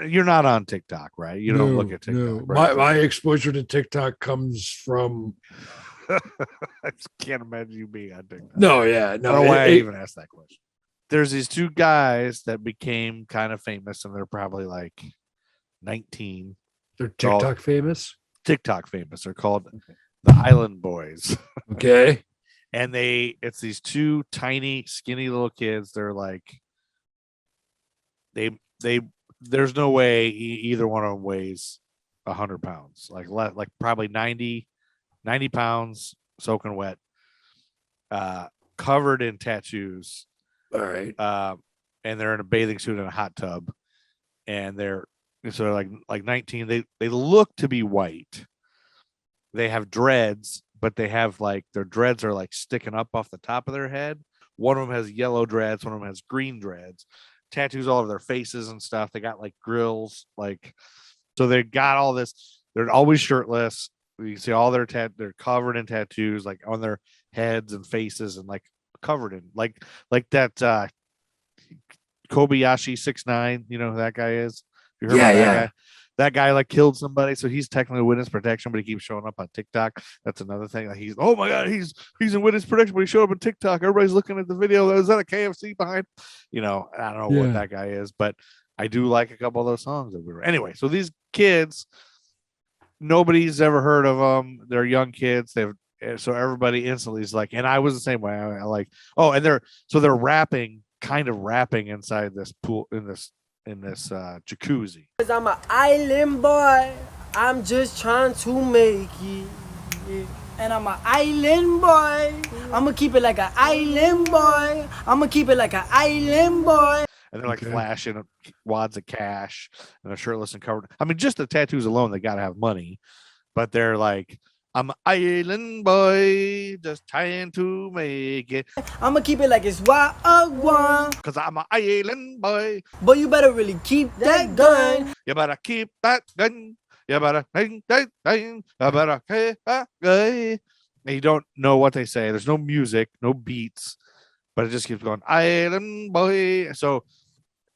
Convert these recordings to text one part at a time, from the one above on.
you're not on TikTok, right? You don't look at TikTok. No. Right? My exposure to TikTok comes from. I can't imagine you being on TikTok. No, yeah, I no. don't know why I even asked that question. There's these two guys that became kind of famous, and they're probably like 19. They're TikTok famous. TikTok famous. They're called the Island Boys. Okay. And it's these two tiny, skinny little kids. They're like, there's no way either one of them weighs 100 pounds, like probably 90 pounds, soaking wet, covered in tattoos. All right. And they're in a bathing suit in a hot tub, and they're 19. They look to be white. They have dreads, but they have like their dreads are like sticking up off the top of their head. One of them has yellow dreads, one of them has green dreads, tattoos all over their faces and stuff. They got like grills, so they got all this. They're always shirtless. You can see all they're covered in tattoos, like on their heads and faces, and like covered in like that Kobayashi 6ix9ine. You know who that guy is? You heard about that guy? That guy like killed somebody, so he's technically witness protection, but he keeps showing up on TikTok. That's another thing. Like oh my god, he's in witness protection, but he showed up on TikTok. Everybody's looking at the video. Is that a KFC behind? I don't know what that guy is, but I do like a couple of those songs that we were. Anyway, so these kids, nobody's ever heard of them. They're young kids. So everybody instantly is like, and I was the same way. I like, and they're rapping, kind of rapping inside this pool in this jacuzzi. Cause I'm an island boy. I'm just trying to make it. And I'm an island boy. I'ma keep it like an island boy. I'ma keep it like an island boy. And they're like flashing wads of cash, and they're shirtless and covered. I mean, just the tattoos alone, they gotta have money. But they're like, I'm an island boy, just trying to make it. I'ma keep it like it's wild. Cause I'm an island boy. But you better really keep that gun. You better keep that gun. You better keep that gun. You better keep that gun. And you don't know what they say. There's no music, no beats, but it just keeps going, island boy. So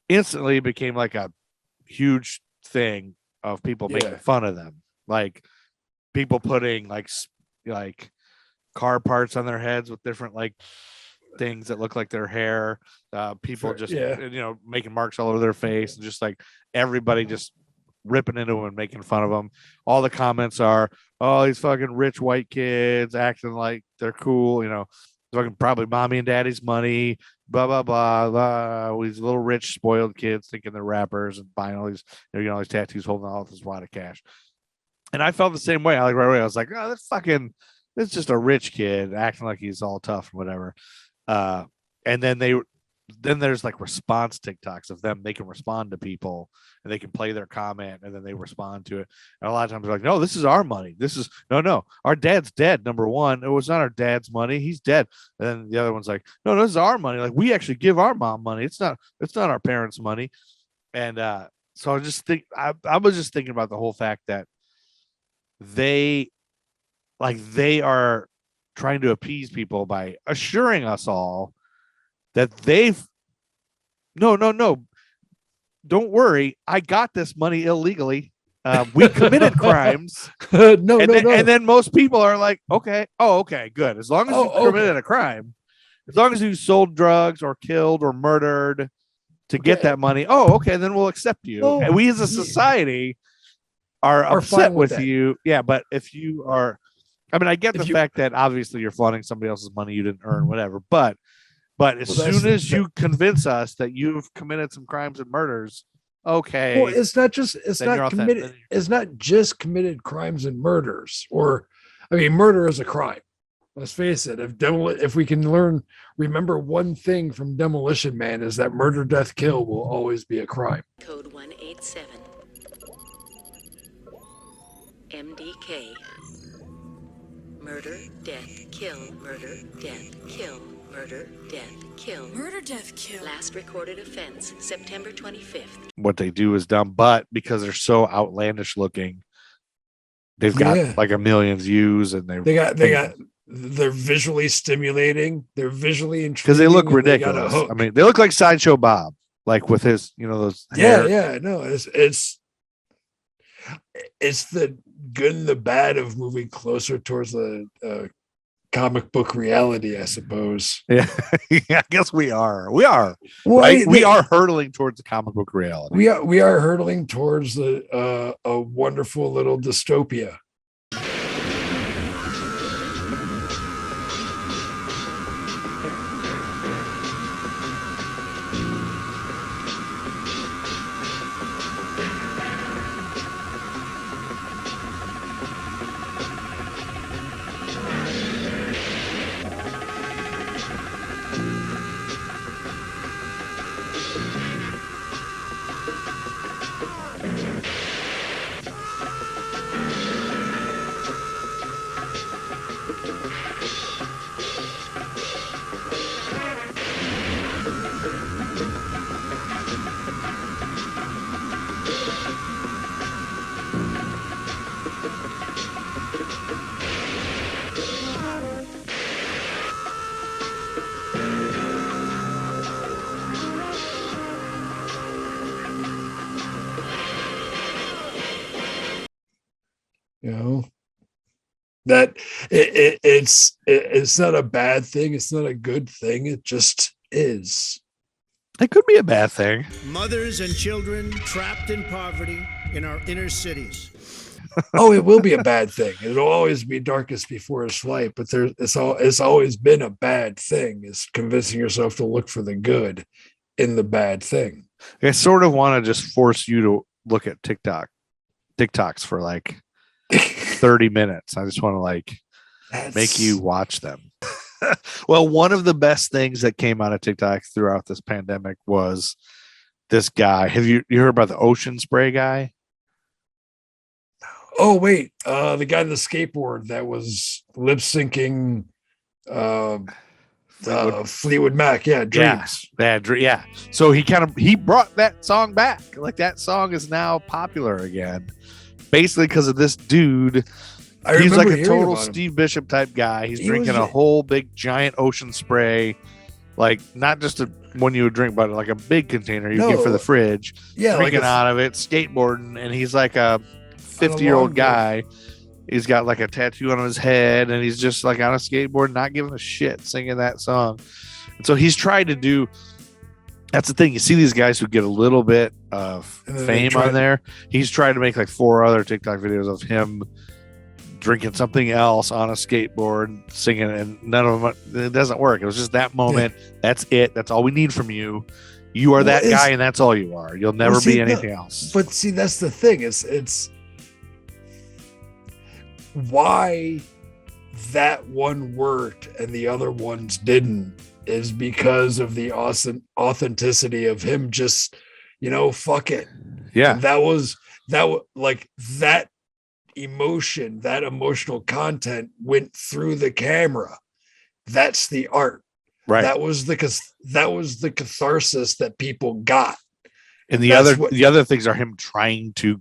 instantly it became like a huge thing of people making fun of them. Like people putting like car parts on their heads with different like things that look like their hair. People just making marks all over their face, and just like everybody just ripping into them and making fun of them. All the comments are, oh, these fucking rich white kids acting like they're cool, fucking probably mommy and daddy's money, blah blah blah blah. These little rich spoiled kids thinking they're rappers and buying all these, all these tattoos, holding all this wad of cash. And I felt the same way. Right away, I was like, oh, that's just a rich kid acting like he's all tough and whatever. And then there's like response TikToks of them. They can respond to people and they can play their comment, and then they respond to it. And a lot of times they're like, no, this is our money. This is no, our dad's dead. Number one, it was not our dad's money. He's dead. And then the other one's like, no, this is our money. Like, we actually give our mom money. It's not our parents' money. And so I was just thinking about the whole fact that they are trying to appease people by assuring us all that no, don't worry, I got this money illegally. We committed crimes. No. And then most people are like, okay, good. As long as you committed a crime, as long as you sold drugs or killed or murdered to get that money, then we'll accept you. And we as a society are upset with you. Yeah, but if you are, I mean, I get the fact that obviously you're flaunting somebody else's money you didn't earn, whatever. But as soon as you convince us that you've committed some crimes and murders, okay. Well, it's not just committed crimes and murders. Or, I mean, murder is a crime. Let's face it. If we can remember one thing from Demolition Man, is that murder, death, kill will always be a crime. Code 187. MDK. Murder, death, kill, murder, death, kill, murder, death, kill. Murder, death, kill. Last recorded offense, September 25th. What they do is dumb, but because they're so outlandish looking, they've got like a million views, and they're visually stimulating. They're visually intriguing because they look ridiculous. I mean, they look like Sideshow Bob. like with his, those. Yeah, hair. yeah, no, it's the good and the bad of moving closer towards the comic book reality, I suppose. Yeah, I guess we are. We are. Well, Right? We are hurtling towards the comic book reality. We are hurtling towards a wonderful little dystopia. You know, that it's not a bad thing. It's not a good thing. It just is. It could be a bad thing. Mothers and children trapped in poverty in our inner cities. Oh, it will be a bad thing. It'll always be darkest before its light, but it's always been a bad thing. Is convincing yourself to look for the good in the bad thing. I sort of want to just force you to look at TikToks for like 30 minutes. I just want to make you watch them. Well, one of the best things that came out of TikTok throughout this pandemic was this guy. Have you heard about the ocean spray guy? Oh, wait. The guy on the skateboard that was lip syncing Fleetwood Mac. Yeah. Dreams. Yeah. So he brought that song back. Like, that song is now popular again, basically because of this dude. He's like a total Steve Bishop type guy. He's drinking a whole big giant ocean spray, like not just one you would drink, but like a big container you get for the fridge. Yeah, drinking out of it, skateboarding, and he's like a 50-year-old guy. He's got like a tattoo on his head, and he's just like on a skateboard, not giving a shit, singing that song. And so he's tried to do. That's the thing. You see these guys who get a little bit of fame on there. He's tried to make like 4 other TikTok videos of him drinking something else on a skateboard, singing, and none of them, it doesn't work. It was just that moment. Yeah. That's it. That's all we need from you. You are that guy, and that's all you are. You'll never be anything else. But see, that's the thing. It's why that one worked and the other ones didn't is because of the authenticity of him just, fuck it. Yeah. And that was like that emotion, that emotional content went through the camera. That's the art. Right. That was the catharsis that people got. And the other things are him trying to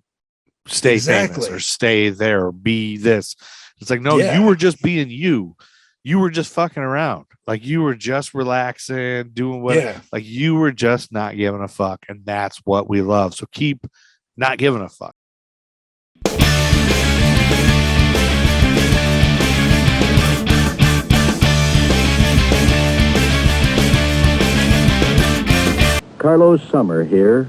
stay famous or stay there or be this. It's like, no, you were just being you. You were just fucking around. Like, you were just relaxing, doing like you were just not giving a fuck. And that's what we love. So keep not giving a fuck. Carlos Summer here,